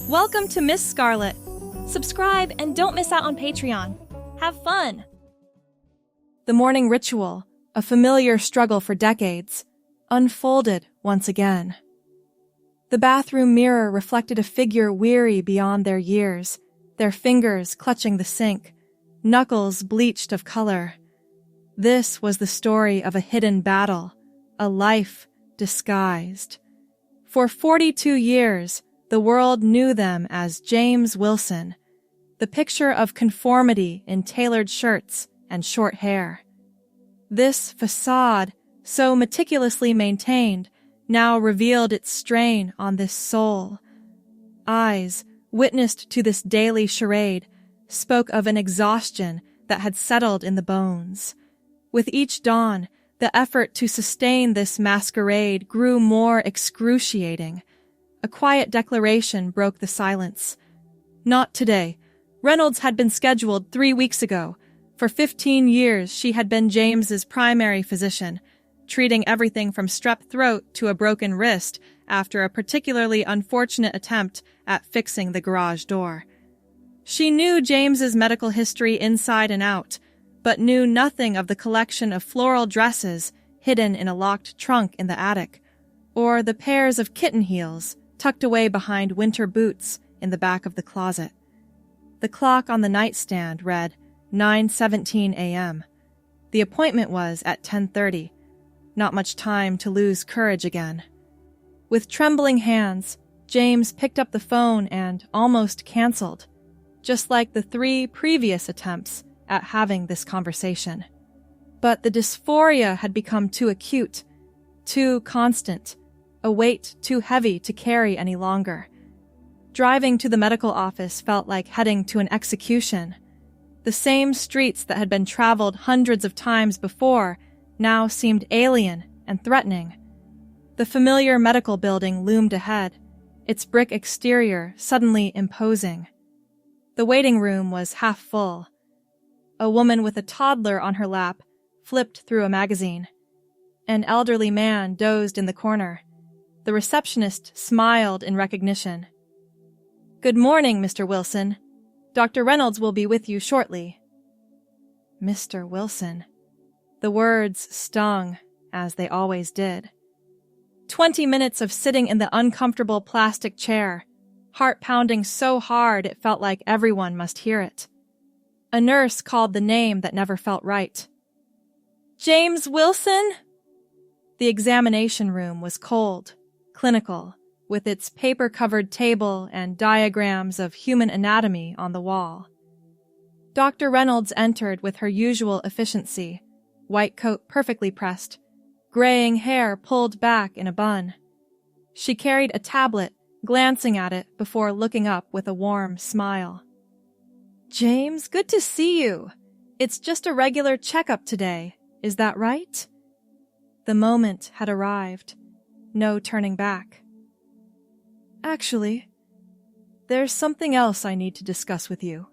Welcome to Miss Scarlett. Subscribe and don't miss out on Patreon. Have fun! The morning ritual, a familiar struggle for decades, unfolded once again. The bathroom mirror reflected a figure weary beyond their years, their fingers clutching the sink, knuckles bleached of color. This was the story of a hidden battle, a life disguised. For 42 years, the world knew them as James Wilson, the picture of conformity in tailored shirts and short hair. This facade, so meticulously maintained, now revealed its strain on this soul. Eyes, witnessed to this daily charade, spoke of an exhaustion that had settled in the bones. With each dawn, the effort to sustain this masquerade grew more excruciating. A quiet declaration broke the silence. Not today. Reynolds had been scheduled 3 weeks ago. For 15 years, she had been James's primary physician, treating everything from strep throat to a broken wrist after a particularly unfortunate attempt at fixing the garage door. She knew James's medical history inside and out, but knew nothing of the collection of floral dresses hidden in a locked trunk in the attic, or the pairs of kitten heels tucked away behind winter boots in the back of the closet. The clock on the nightstand read 9:17 a.m. The appointment was at 10:30. Not much time to lose courage again. With trembling hands, James picked up the phone and almost canceled, just like the 3 previous attempts at having this conversation. But the dysphoria had become too acute, too constant, a weight too heavy to carry any longer. Driving to the medical office felt like heading to an execution. The same streets that had been traveled hundreds of times before now seemed alien and threatening. The familiar medical building loomed ahead, its brick exterior suddenly imposing. The waiting room was half full. A woman with a toddler on her lap flipped through a magazine. An elderly man dozed in the corner. The receptionist smiled in recognition. "Good morning, Mr. Wilson. Dr. Reynolds will be with you shortly." Mr. Wilson. The words stung, as they always did. 20 minutes of sitting in the uncomfortable plastic chair, heart pounding so hard it felt like everyone must hear it. A nurse called the name that never felt right. "James Wilson?" The examination room was cold, clinical, with its paper-covered table and diagrams of human anatomy on the wall. Dr. Reynolds entered with her usual efficiency, white coat perfectly pressed, graying hair pulled back in a bun. She carried a tablet, glancing at it before looking up with a warm smile. "James, good to see you. It's just a regular checkup today, is that right?" The moment had arrived. No turning back. "Actually, there's something else I need to discuss with you."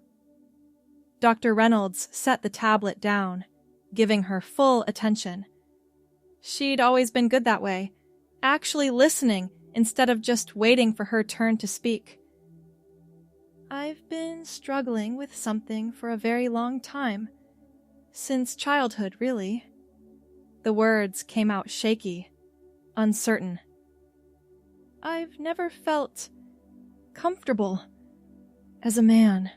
Dr. Reynolds set the tablet down, giving her full attention. She'd always been good that way, actually listening instead of just waiting for her turn to speak. "I've been struggling with something for a very long time. Since childhood, really." The words came out shaky, uncertain. "I've never felt comfortable as a man."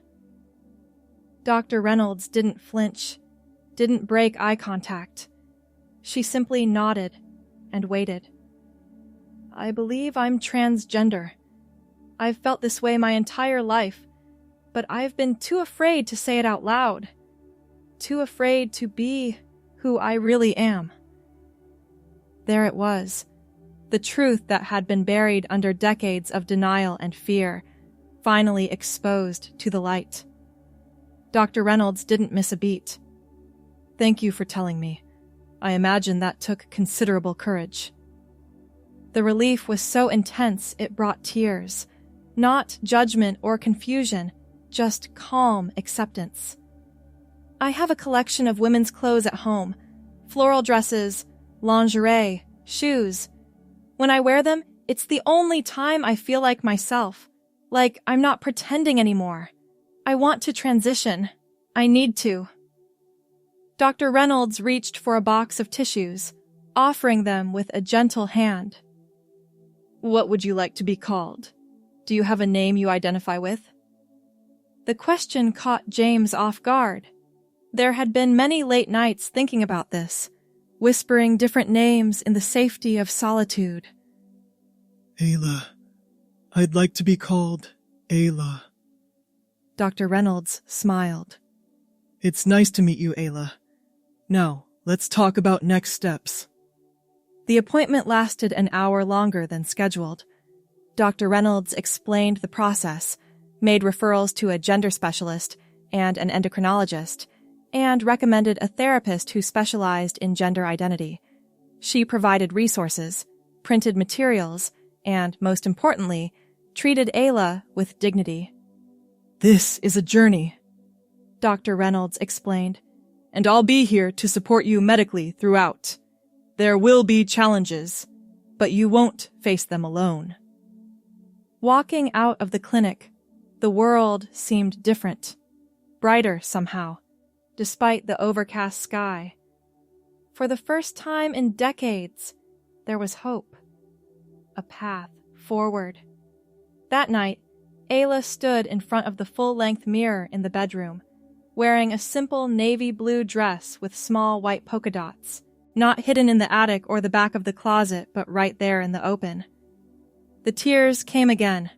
Dr. Reynolds didn't flinch, didn't break eye contact. She simply nodded and waited. "I believe I'm transgender. I've felt this way my entire life, but I've been too afraid to say it out loud. Too afraid to be who I really am." There it was, the truth that had been buried under decades of denial and fear, finally exposed to the light. Dr. Reynolds didn't miss a beat. "Thank you for telling me. I imagine that took considerable courage." The relief was so intense it brought tears. Not judgment or confusion, just calm acceptance. "I have a collection of women's clothes at home. Floral dresses, lingerie, shoes. When I wear them, it's the only time I feel like myself. Like I'm not pretending anymore. I want to transition. I need to. Dr. Reynolds reached for a box of tissues, offering them with a gentle hand. What would you like to be called? Do you have a name you identify with? The question caught James off guard. There had been many late nights thinking about this, whispering different names in the safety of solitude. Ayla. I'd like to be called Ayla. Dr. Reynolds smiled. It's nice to meet you, Ayla. Now, let's talk about next steps. The appointment lasted an hour longer than scheduled. Dr. Reynolds explained the process, made referrals to a gender specialist and an endocrinologist, and recommended a therapist who specialized in gender identity. She provided resources, printed materials, and, most importantly, treated Ayla with dignity. This is a journey, Dr. Reynolds explained. and I'll be here to support you medically throughout. There will be challenges, but you won't face them alone. Walking out of the clinic, the world seemed different, brighter somehow, despite the overcast sky. For the first time in decades, there was hope, a path forward. That night, Ayla stood in front of the full-length mirror in the bedroom, wearing a simple navy blue dress with small white polka dots, not hidden in the attic or the back of the closet, but right there in the open. The tears came again,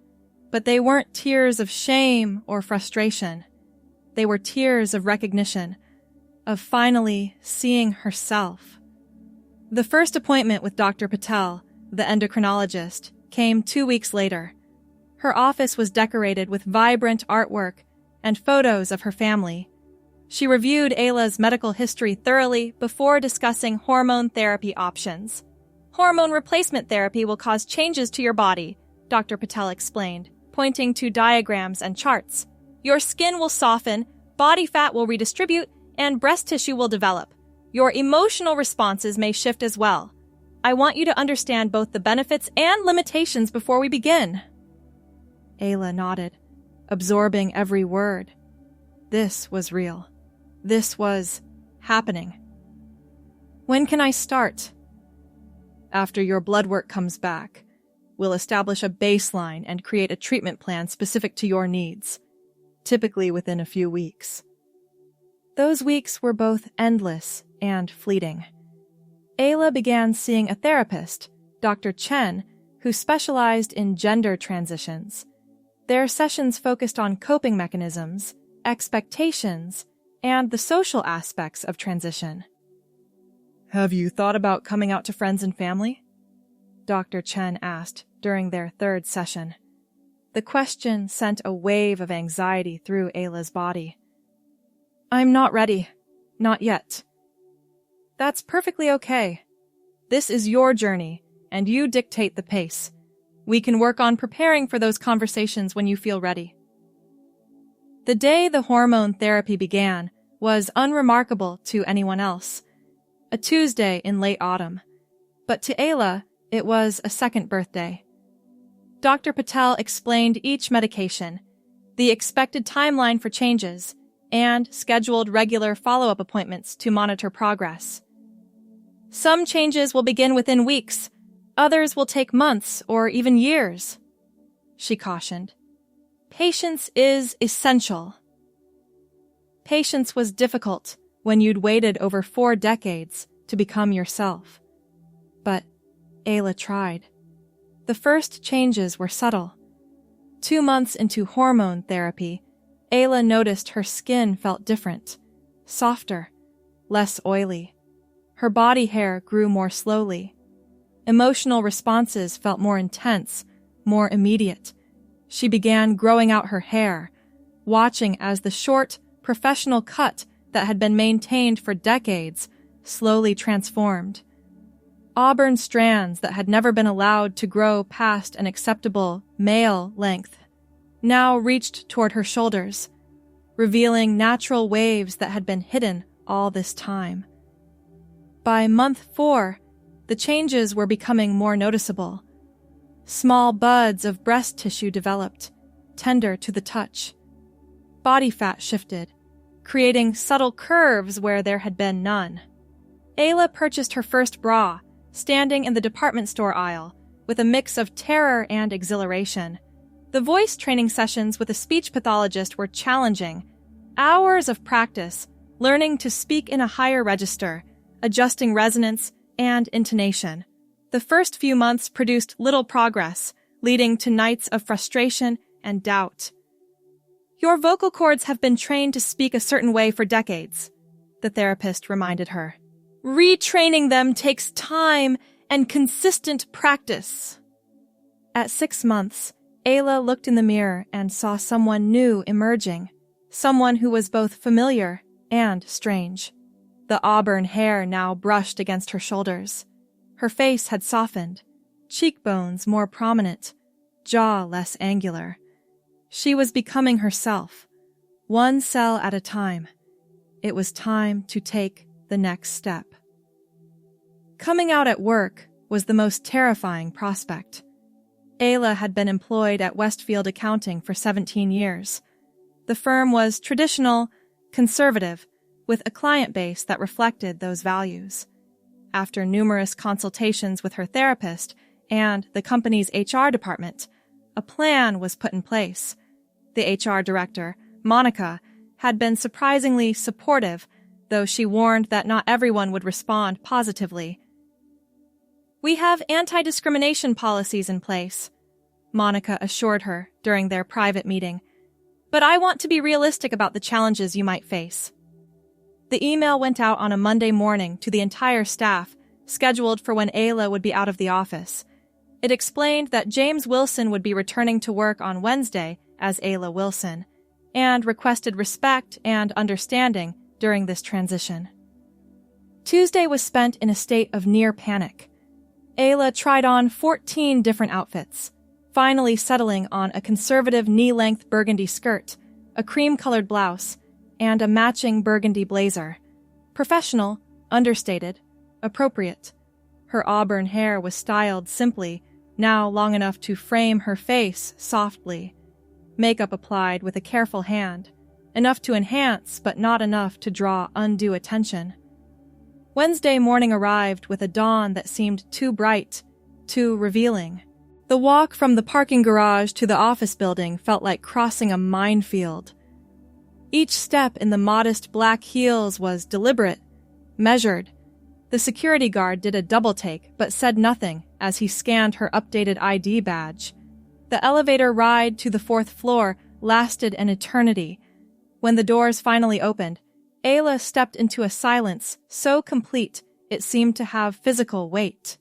but they weren't tears of shame or frustration. They were tears of recognition, of finally seeing herself. The first appointment with Dr. Patel, the endocrinologist, came 2 weeks later. Her office was decorated with vibrant artwork and photos of her family. She reviewed Ayla's medical history thoroughly before discussing hormone therapy options. Hormone replacement therapy will cause changes to your body, Dr. Patel explained, pointing to diagrams and charts. Your skin will soften, body fat will redistribute, and breast tissue will develop. Your emotional responses may shift as well. I want you to understand both the benefits and limitations before we begin. Ayla nodded, absorbing every word. This was real. This was happening. When can I start? After your blood work comes back, we'll establish a baseline and create a treatment plan specific to your needs, typically within a few weeks. Those weeks were both endless and fleeting. Ayla began seeing a therapist, Dr. Chen, who specialized in gender transitions. Their sessions focused on coping mechanisms, expectations, and the social aspects of transition. Have you thought about coming out to friends and family? Dr. Chen asked during their third session. The question sent a wave of anxiety through Ayla's body. I'm not ready. Not yet. That's perfectly okay. This is your journey, and you dictate the pace. We can work on preparing for those conversations when you feel ready. The day the hormone therapy began was unremarkable to anyone else. A Tuesday in late autumn. But to Ayla, it was a second birthday. Dr. Patel explained each medication, the expected timeline for changes, and scheduled regular follow-up appointments to monitor progress. Some changes will begin within weeks. Others will take months or even years, she cautioned. Patience is essential. Patience was difficult when you'd waited over 4 decades to become yourself. But Ayla tried. The first changes were subtle. 2 months into hormone therapy, Ayla noticed her skin felt different, softer, less oily. Her body hair grew more slowly. Emotional responses felt more intense, more immediate. She began growing out her hair, watching as the short, professional cut that had been maintained for decades slowly transformed. Auburn strands that had never been allowed to grow past an acceptable male length now reached toward her shoulders, revealing natural waves that had been hidden all this time. By month 4, the changes were becoming more noticeable. Small buds of breast tissue developed, tender to the touch. Body fat shifted, creating subtle curves where there had been none. Ayla purchased her first bra, standing in the department store aisle, with a mix of terror and exhilaration. The voice training sessions with a speech pathologist were challenging. Hours of practice, learning to speak in a higher register, adjusting resonance and intonation. The first few months produced little progress, leading to nights of frustration and doubt. "Your vocal cords have been trained to speak a certain way for decades," the therapist reminded her. "Retraining them takes time and consistent practice." At 6 months, Ayla looked in the mirror and saw someone new emerging, someone who was both familiar and strange. The auburn hair now brushed against her shoulders. Her face had softened, cheekbones more prominent, jaw less angular. She was becoming herself, one cell at a time. It was time to take the next step. Coming out at work was the most terrifying prospect. Ayla had been employed at Westfield Accounting for 17 years. The firm was traditional, conservative, with a client base that reflected those values. After numerous consultations with her therapist and the company's HR department, a plan was put in place. The HR director, Monica, had been surprisingly supportive, though she warned that not everyone would respond positively. "We have anti-discrimination policies in place," Monica assured her during their private meeting, "but I want to be realistic about the challenges you might face." The email went out on a Monday morning to the entire staff, scheduled for when Ayla would be out of the office. It explained that James Wilson would be returning to work on Wednesday as Ayla Wilson, and requested respect and understanding during this transition. Tuesday was spent in a state of near panic. Ayla tried on 14 different outfits, finally settling on a conservative knee-length burgundy skirt, a cream-colored blouse, and a matching burgundy blazer. Professional, understated, appropriate. Her auburn hair was styled simply, now long enough to frame her face softly. Makeup applied with a careful hand, enough to enhance but not enough to draw undue attention. Wednesday morning arrived with a dawn that seemed too bright, too revealing. The walk from the parking garage to the office building felt like crossing a minefield. Each step in the modest black heels was deliberate, measured. The security guard did a double-take but said nothing as he scanned her updated ID badge. The elevator ride to the 4th floor lasted an eternity. When the doors finally opened, Ayla stepped into a silence so complete it seemed to have physical weight.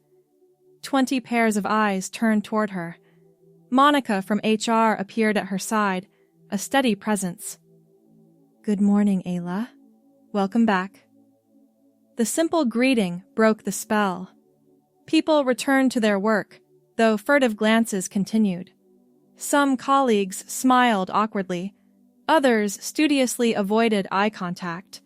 20 pairs of eyes turned toward her. Monica from HR appeared at her side, a steady presence. "Good morning, Ayla. Welcome back." The simple greeting broke the spell. People returned to their work, though furtive glances continued. Some colleagues smiled awkwardly. Others studiously avoided eye contact.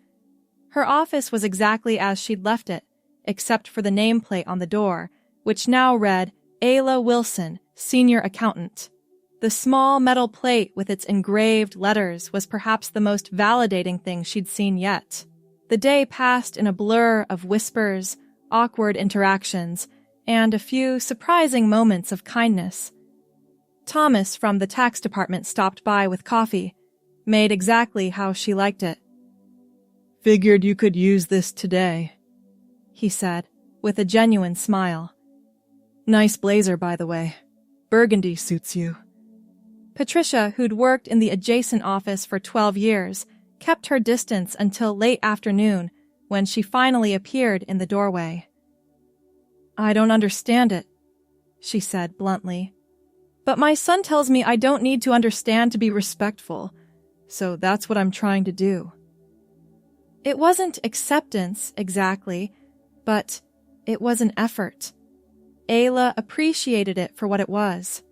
Her office was exactly as she'd left it, except for the nameplate on the door, which now read Ayla Wilson, Senior Accountant. The small metal plate with its engraved letters was perhaps the most validating thing she'd seen yet. The day passed in a blur of whispers, awkward interactions, and a few surprising moments of kindness. Thomas from the tax department stopped by with coffee, made exactly how she liked it. "Figured you could use this today," he said, with a genuine smile. "Nice blazer, by the way. Burgundy suits you." Patricia, who'd worked in the adjacent office for 12 years, kept her distance until late afternoon, when she finally appeared in the doorway. "I don't understand it," she said bluntly. "But my son tells me I don't need to understand to be respectful, so that's what I'm trying to do." It wasn't acceptance, exactly, but it was an effort. Ayla appreciated it for what it was.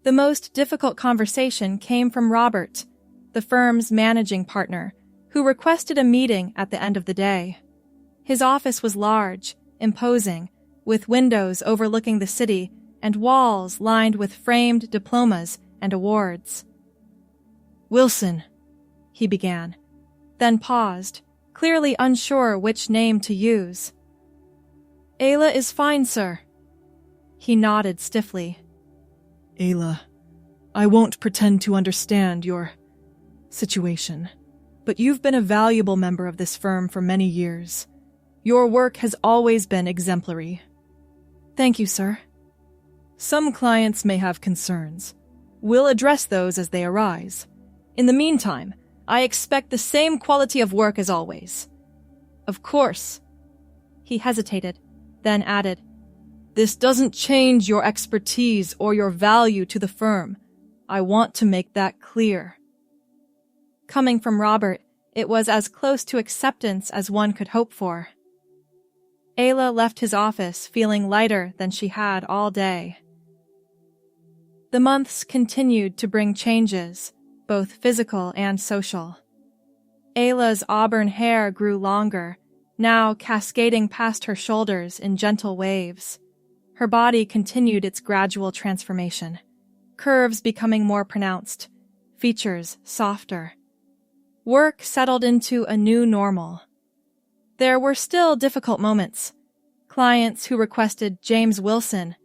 The most difficult conversation came from Robert, the firm's managing partner, who requested a meeting at the end of the day. His office was large, imposing, with windows overlooking the city and walls lined with framed diplomas and awards. Wilson, He began, then paused, clearly unsure which name to use. Ayla is fine, sir. He nodded stiffly. Ayla, I won't pretend to understand your situation, but you've been a valuable member of this firm for many years. Your work has always been exemplary. Thank you, sir. Some clients may have concerns. We'll address those as they arise. In the meantime, I expect the same quality of work as always. Of course. He hesitated, then added, This doesn't change your expertise or your value to the firm. I want to make that clear. Coming from Robert, it was as close to acceptance as one could hope for. Ayla left his office feeling lighter than she had all day. The months continued to bring changes, both physical and social. Ayla's auburn hair grew longer, now cascading past her shoulders in gentle waves. Her body continued its gradual transformation, curves becoming more pronounced, features softer. Work settled into a new normal. There were still difficult moments. Clients who requested James Wilson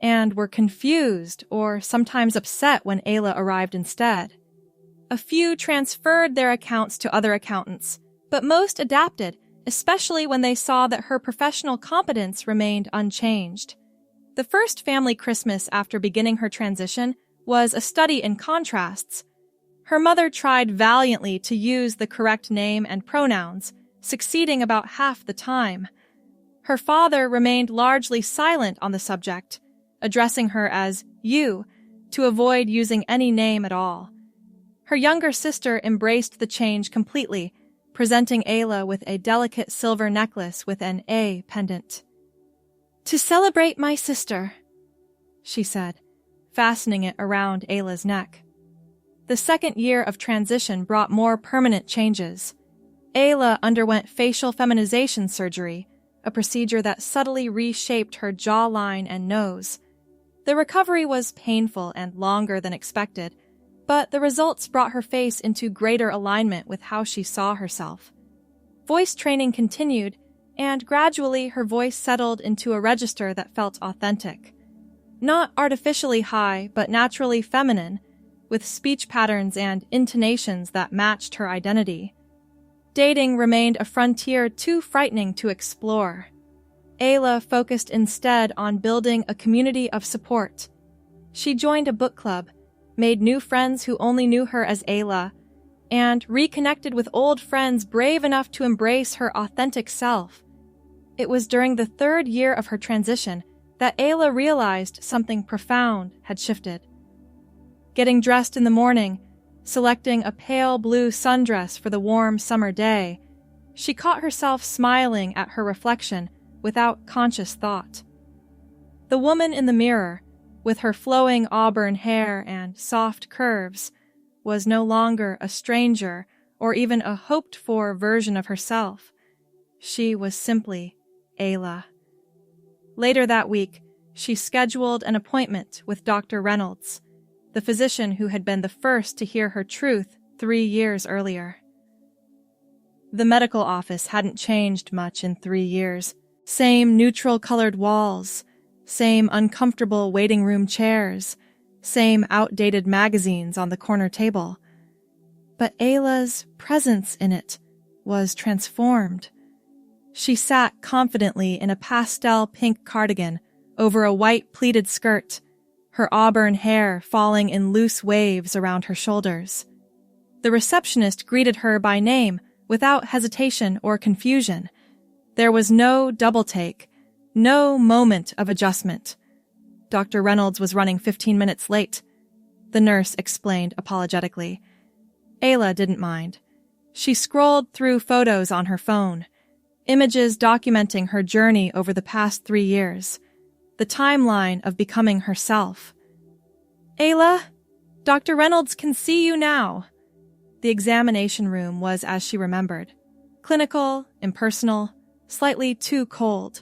and were confused or sometimes upset when Ayla arrived instead. A few transferred their accounts to other accountants, but most adapted, especially when they saw that her professional competence remained unchanged. The first family Christmas after beginning her transition was a study in contrasts. Her mother tried valiantly to use the correct name and pronouns, succeeding about half the time. Her father remained largely silent on the subject, addressing her as you to avoid using any name at all. Her younger sister embraced the change completely, presenting Ayla with a delicate silver necklace with an A pendant. "To celebrate my sister," she said, fastening it around Ayla's neck. The second year of transition brought more permanent changes. Ayla underwent facial feminization surgery, a procedure that subtly reshaped her jawline and nose. The recovery was painful and longer than expected, but the results brought her face into greater alignment with how she saw herself. Voice training continued, and gradually her voice settled into a register that felt authentic. Not artificially high, but naturally feminine, with speech patterns and intonations that matched her identity. Dating remained a frontier too frightening to explore. Ayla focused instead on building a community of support. She joined a book club, made new friends who only knew her as Ayla, and reconnected with old friends brave enough to embrace her authentic self. It was during the third year of her transition that Ayla realized something profound had shifted. Getting dressed in the morning, selecting a pale blue sundress for the warm summer day, she caught herself smiling at her reflection without conscious thought. The woman in the mirror, with her flowing auburn hair and soft curves, was no longer a stranger or even a hoped-for version of herself. She was simply Ayla. Later that week, she scheduled an appointment with Dr. Reynolds, the physician who had been the first to hear her truth 3 years earlier. The medical office hadn't changed much in 3 years. Same neutral-colored walls, same uncomfortable waiting room chairs, same outdated magazines on the corner table. But Ayla's presence in it was transformed. She sat confidently in a pastel pink cardigan over a white pleated skirt, her auburn hair falling in loose waves around her shoulders. The receptionist greeted her by name without hesitation or confusion. There was no double take, no moment of adjustment. Dr. Reynolds was running 15 minutes late, the nurse explained apologetically. Ayla didn't mind. She scrolled through photos on her phone, images documenting her journey over the past 3 years, the timeline of becoming herself. "Ayla, Dr. Reynolds can see you now." The examination room was as she remembered. Clinical, impersonal, slightly too cold.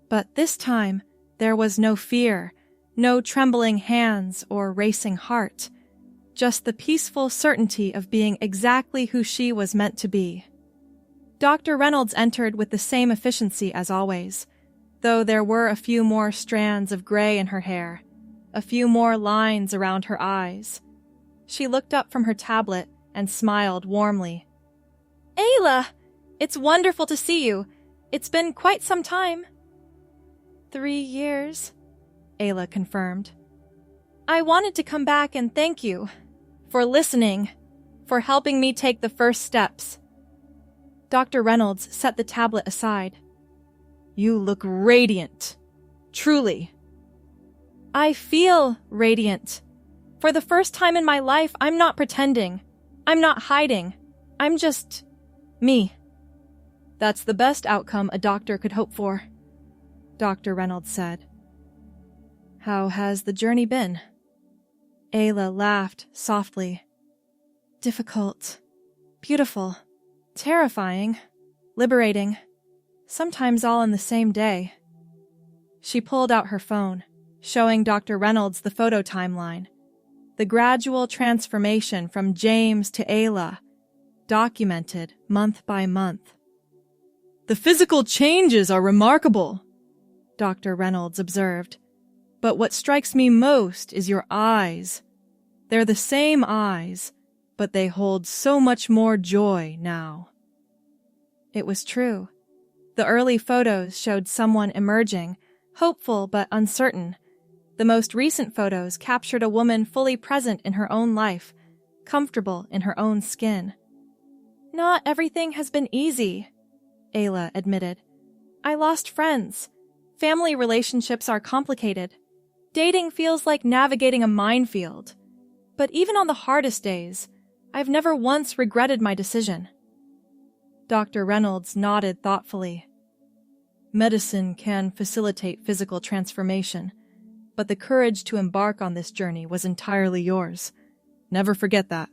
But this time, there was no fear, no trembling hands or racing heart. just the peaceful certainty of being exactly who she was meant to be. Dr. Reynolds entered with the same efficiency as always, though there were a few more strands of gray in her hair, a few more lines around her eyes. She looked up from her tablet and smiled warmly. "Ayla, it's wonderful to see you. It's been quite some time." 3 years, Ayla confirmed. "I wanted to come back and thank you for listening, for helping me take the first steps." Dr. Reynolds set the tablet aside. "You look radiant. Truly." "I feel radiant. For the first time in my life, I'm not pretending. I'm not hiding. I'm just me." "That's the best outcome a doctor could hope for," Dr. Reynolds said. "How has the journey been?" Ayla laughed softly. "Difficult, beautiful, terrifying, liberating, sometimes all in the same day." She pulled out her phone, showing Dr. Reynolds the photo timeline, the gradual transformation from James to Ayla, documented month by month. "The physical changes are remarkable," Dr. Reynolds observed. "But what strikes me most is your eyes. They're the same eyes, but they hold so much more joy now." It was true. The early photos showed someone emerging, hopeful but uncertain. The most recent photos captured a woman fully present in her own life, comfortable in her own skin. "Not everything has been easy," Ayla admitted. "I lost friends. Family relationships are complicated. Dating feels like navigating a minefield. But even on the hardest days, I've never once regretted my decision." Dr. Reynolds nodded thoughtfully. "Medicine can facilitate physical transformation, but the courage to embark on this journey was entirely yours. Never forget that."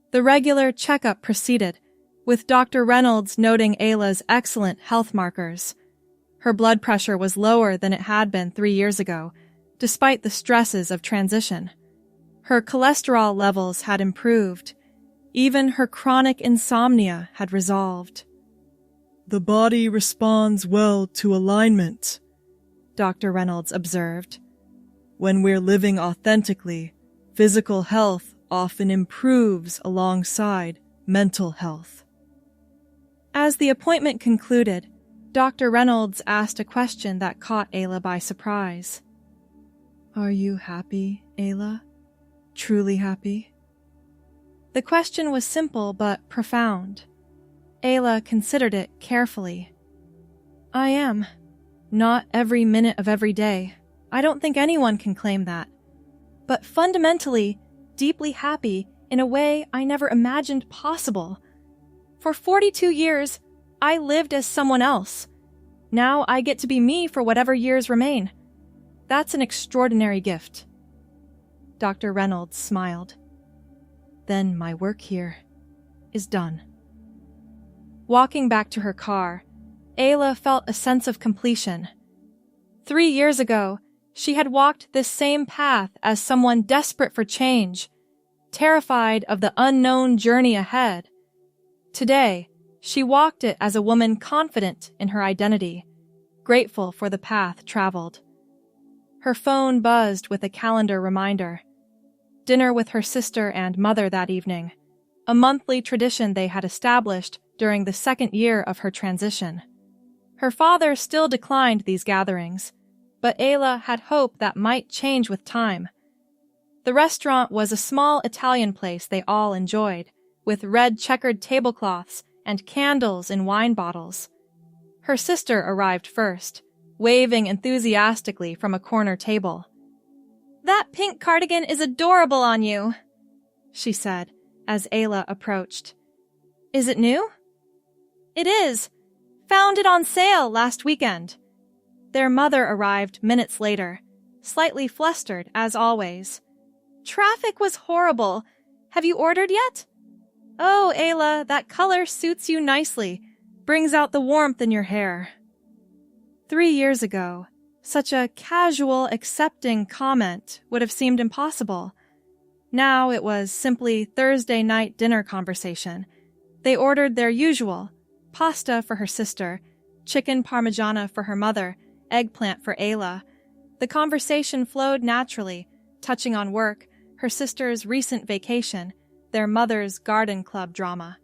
The regular checkup proceeded, with Dr. Reynolds noting Ayla's excellent health markers. Her blood pressure was lower than it had been 3 years ago, despite the stresses of transition. Her cholesterol levels had improved. Even her chronic insomnia had resolved. "The body responds well to alignment," Dr. Reynolds observed. "When we're living authentically, physical health often improves alongside mental health." As the appointment concluded, Dr. Reynolds asked a question that caught Ayla by surprise. "Are you happy, Ayla? Truly happy?" The question was simple but profound. Ayla considered it carefully. "I am. Not every minute of every day. I don't think anyone can claim that. But fundamentally, deeply happy in a way I never imagined possible. For 42 years, I lived as someone else. Now I get to be me for whatever years remain. That's an extraordinary gift." Dr. Reynolds smiled. "Then my work here is done." Walking back to her car, Ayla felt a sense of completion. 3 years ago, she had walked this same path as someone desperate for change, terrified of the unknown journey ahead. Today, she walked it as a woman confident in her identity, grateful for the path traveled. Her phone buzzed with a calendar reminder. Dinner with her sister and mother that evening, a monthly tradition they had established during the 2nd year of her transition. Her father still declined these gatherings, but Ayla had hope that might change with time. The restaurant was a small Italian place they all enjoyed, with red checkered tablecloths and candles in wine bottles. Her sister arrived first, waving enthusiastically from a corner table. "That pink cardigan is adorable on you," she said as Ayla approached. "Is it new?" "It is. Found it on sale last weekend." Their mother arrived minutes later, slightly flustered as always. "Traffic was horrible. Have you ordered yet?" "Oh, Ayla, that color suits you nicely. Brings out the warmth in your hair." 3 years ago, such a casual, accepting comment would have seemed impossible. Now it was simply Thursday night dinner conversation. They ordered their usual: pasta for her sister, chicken parmigiana for her mother, eggplant for Ayla. The conversation flowed naturally, touching on work, her sister's recent vacation, their mother's garden club drama.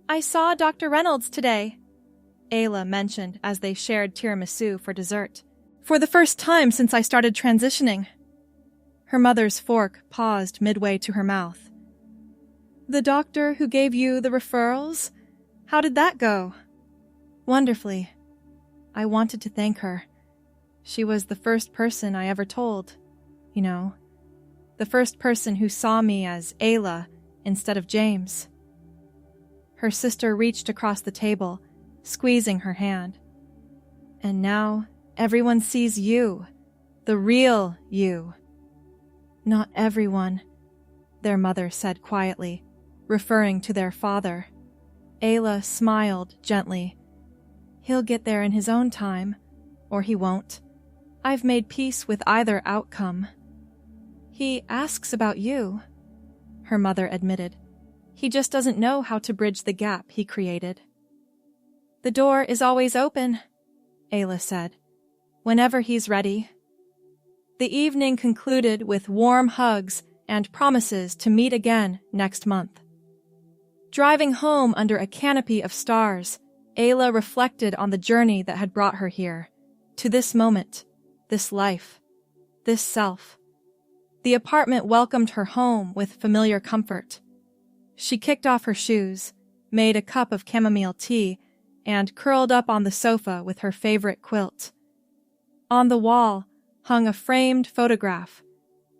"I saw Dr. Reynolds today," Ayla mentioned as they shared tiramisu for dessert. "For the first time since I started transitioning." Her mother's fork paused midway to her mouth. "The doctor who gave you the referrals? How did that go?" "Wonderfully. I wanted to thank her. She was the first person I ever told, you know. The first person who saw me as Ayla instead of James." Her sister reached across the table, squeezing her hand. "And now everyone sees you, the real you." "Not everyone," their mother said quietly, referring to their father. Ayla smiled gently. "He'll get there in his own time, or he won't. I've made peace with either outcome." "He asks about you," her mother admitted. "He just doesn't know how to bridge the gap he created." "The door is always open," Ayla said. "Whenever he's ready." The evening concluded with warm hugs and promises to meet again next month. Driving home under a canopy of stars, Ayla reflected on the journey that had brought her here, to this moment, this life, this self. The apartment welcomed her home with familiar comfort. She kicked off her shoes, made a cup of chamomile tea, and curled up on the sofa with her favorite quilt. On the wall hung a framed photograph,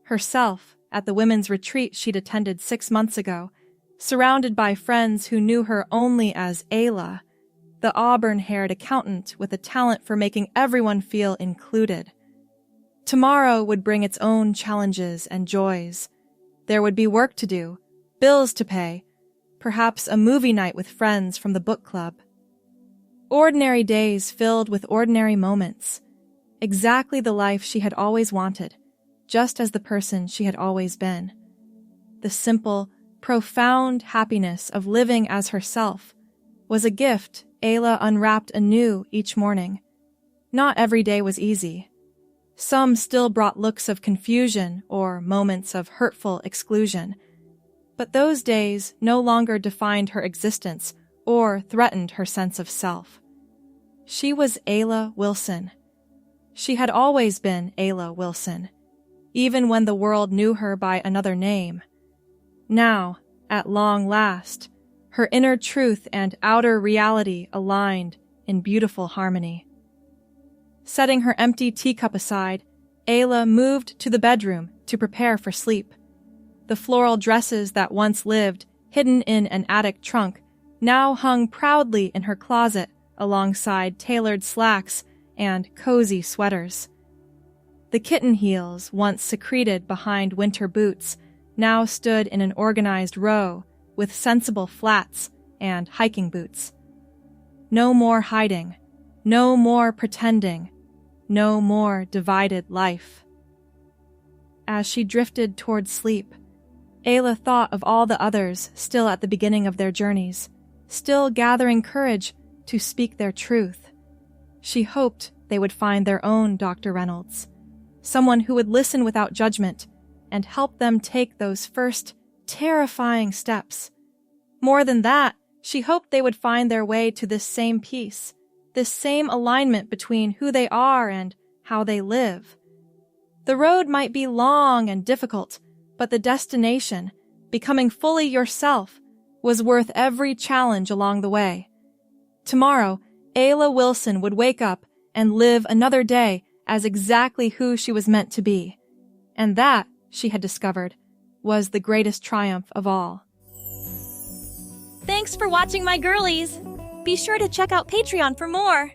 herself at the women's retreat she'd attended 6 months ago, surrounded by friends who knew her only as Ayla, the auburn-haired accountant with a talent for making everyone feel included. Tomorrow would bring its own challenges and joys. There would be work to do, bills to pay, perhaps a movie night with friends from the book club. Ordinary days filled with ordinary moments. Exactly the life she had always wanted, just as the person she had always been. The simple, profound happiness of living as herself was a gift Ayla unwrapped anew each morning. Not every day was easy. Some still brought looks of confusion or moments of hurtful exclusion. But those days no longer defined her existence or threatened her sense of self. She was Ayla Wilson. She had always been Ayla Wilson, even when the world knew her by another name. Now, at long last, her inner truth and outer reality aligned in beautiful harmony. Setting her empty teacup aside, Ayla moved to the bedroom to prepare for sleep. The floral dresses that once lived, hidden in an attic trunk, now hung proudly in her closet alongside tailored slacks and cozy sweaters. The kitten heels, once secreted behind winter boots, now stood in an organized row with sensible flats and hiking boots. No more hiding, no more pretending, no more divided life. As she drifted toward sleep, Ayla thought of all the others still at the beginning of their journeys, still gathering courage to speak their truth. She hoped they would find their own Dr. Reynolds, someone who would listen without judgment and help them take those first terrifying steps. More than that, she hoped they would find their way to this same peace, this same alignment between who they are and how they live. The road might be long and difficult, but the destination, becoming fully yourself, was worth every challenge along the way. Tomorrow, Ayla Wilson would wake up and live another day as exactly who she was meant to be. And that, she had discovered, was the greatest triumph of all. Thanks for watching, my girlies! Be sure to check out Patreon for more!